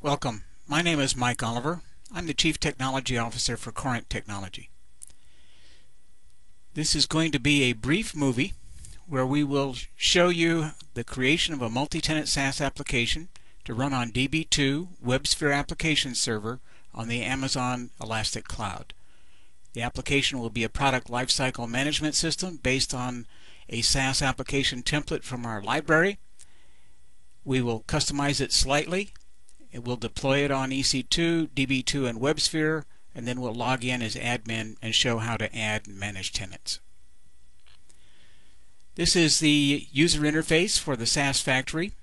Welcome. My name is Mike Oliver. I'm the Chief Technology Officer for Corrent Technology. This is going to be a brief movie where we will show you the creation of a multi-tenant SaaS application to run on DB2 WebSphere application server on the Amazon Elastic Cloud. The application will be a product lifecycle management system based on a SaaS application template from our library. We will customize it slightly. We'll deploy it on EC2, DB2, and WebSphere, and then we'll log in as admin and show how to add and manage tenants. This is the user interface for the SaaSFactory.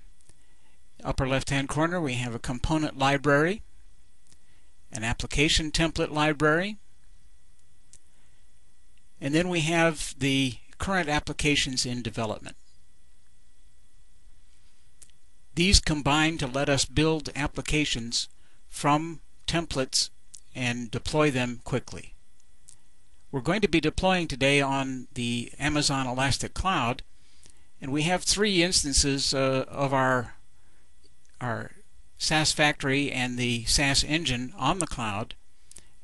Upper left-hand corner we have a component library, an application template library, and then we have the current applications in development. These combine to let us build applications from templates and deploy them quickly. We're going to be deploying today on the Amazon Elastic Cloud, and we have three instances of our SaaSFactory and the SaaS engine on the cloud,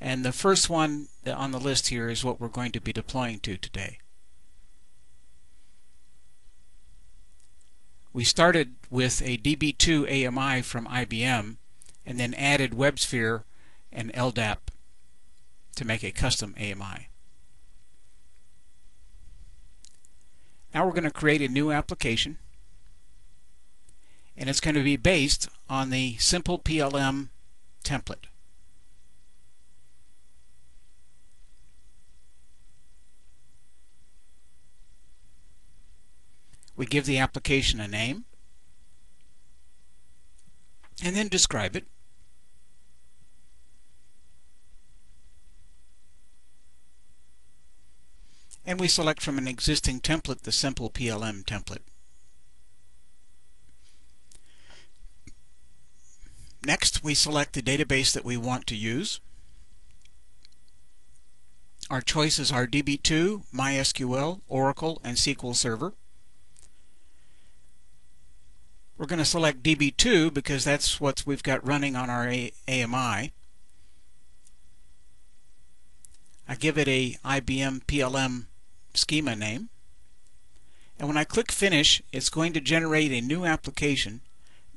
and the first one on the list here is what we're going to be deploying to today. We started with a DB2 AMI from IBM and then added WebSphere and LDAP to make a custom AMI. Now we're going to create a new application, and it's going to be based on the simple PLM template. We give the application a name and then describe it. And we select from an existing template the simple PLM template. Next, we select the database that we want to use. Our choices are DB2, MySQL, Oracle, and SQL Server. We're going to select DB2 because that's what we've got running on our AMI. I give it a IBM PLM schema name. And when I click Finish, it's going to generate a new application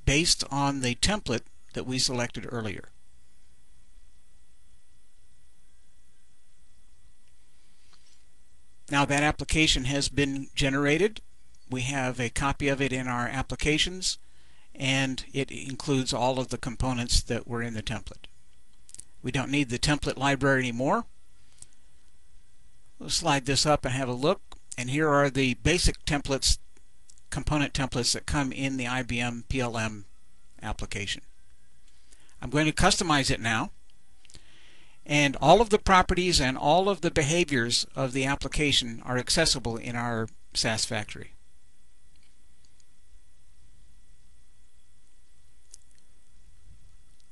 based on the template that we selected earlier. Now that application has been generated. We have a copy of it in our applications, and it includes all of the components that were in the template. We don't need the template library anymore. We'll slide this up and have a look, and here are the basic templates, component templates that come in the IBM PLM application. I'm going to customize it now, and all of the properties and all of the behaviors of the application are accessible in our SaaSFactory.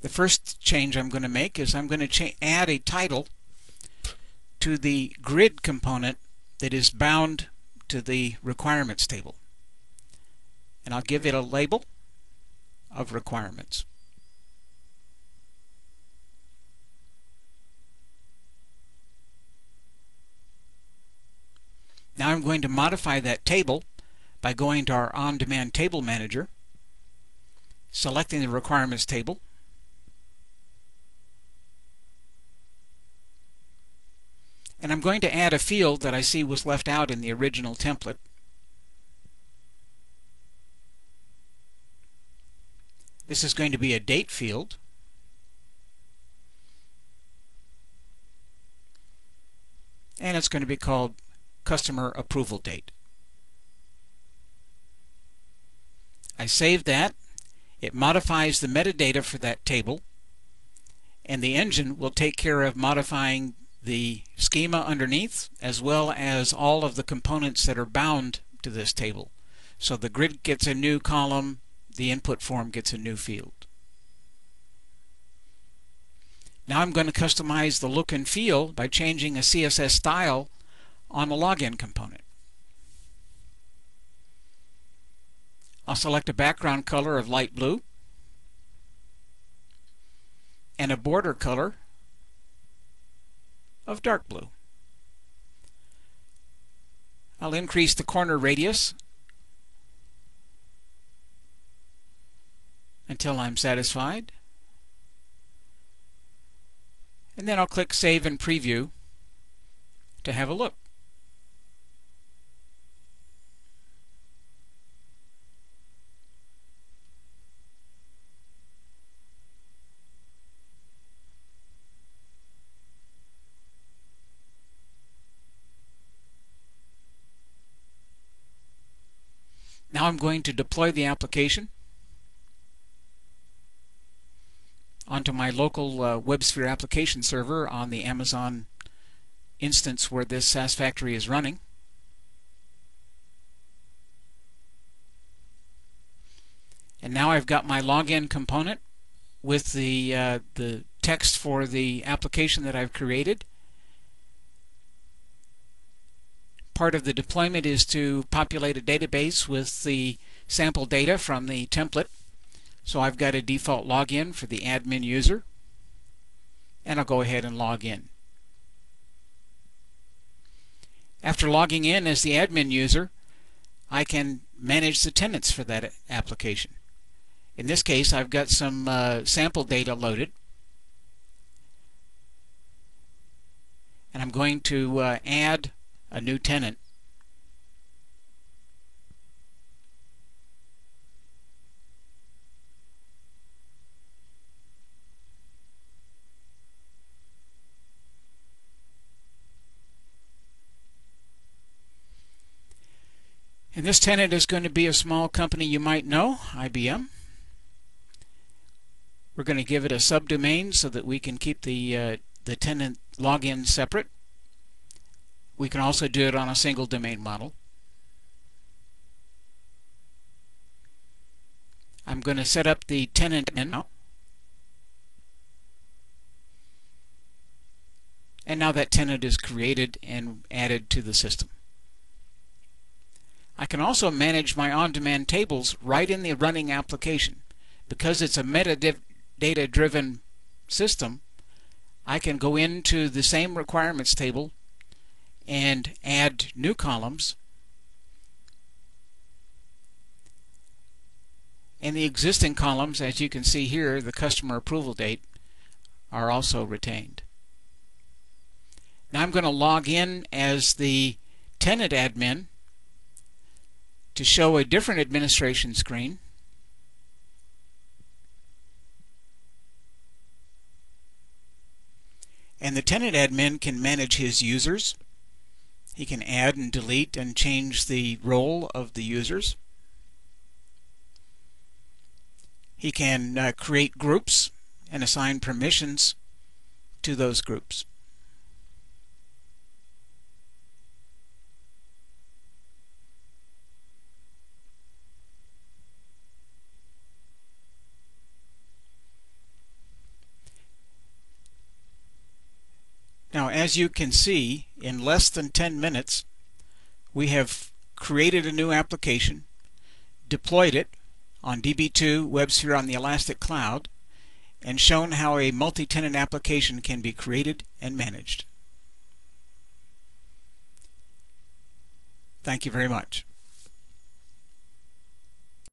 The first change I'm going to make is I'm going to add a title to the grid component that is bound to the requirements table. And I'll give it a label of requirements. Now I'm going to modify that table by going to our on-demand table manager, selecting the requirements table, and I'm going to add a field that I see was left out in the original template. This is going to be a date field. And it's going to be called Customer Approval Date. I save that. It modifies the metadata for that table, and the engine will take care of modifying the schema underneath as well as all of the components that are bound to this table. So the grid gets a new column, the input form gets a new field. Now I'm going to customize the look and feel by changing a CSS style on the login component. I'll select a background color of light blue. and a border color of dark blue. I'll increase the corner radius until I'm satisfied, and then I'll click Save and Preview to have a look. Now I'm going to deploy the application onto my local WebSphere application server on the Amazon instance where this SaaSFactory is running. And now I've got my login component with the text for the application that I've created. Part of the deployment is to populate a database with the sample data from the template. So I've got a default login for the admin user, and I'll go ahead and log in. After logging in as the admin user, I can manage the tenants for that application. In this case, I've got some sample data loaded, and I'm going to add a new tenant. And this tenant is going to be a small company you might know, IBM. We're going to give it a subdomain so that we can keep the tenant login separate. We can also do it on a single domain model. I'm going to set up the tenant now. And now that tenant is created and added to the system. I can also manage my on-demand tables right in the running application. Because it's a metadata-driven system, I can go into the same requirements table and add new columns, and the existing columns, as you can see here, the customer approval date, are also retained. Now I'm going to log in as the tenant admin to show a different administration screen. And the tenant admin can manage his users. He can add and delete and change the role of the users. He can create groups and assign permissions to those groups. Now, as you can see, in less than 10 minutes, we have created a new application, deployed it on DB2 WebSphere on the Elastic Cloud, and shown how a multi-tenant application can be created and managed. Thank you very much.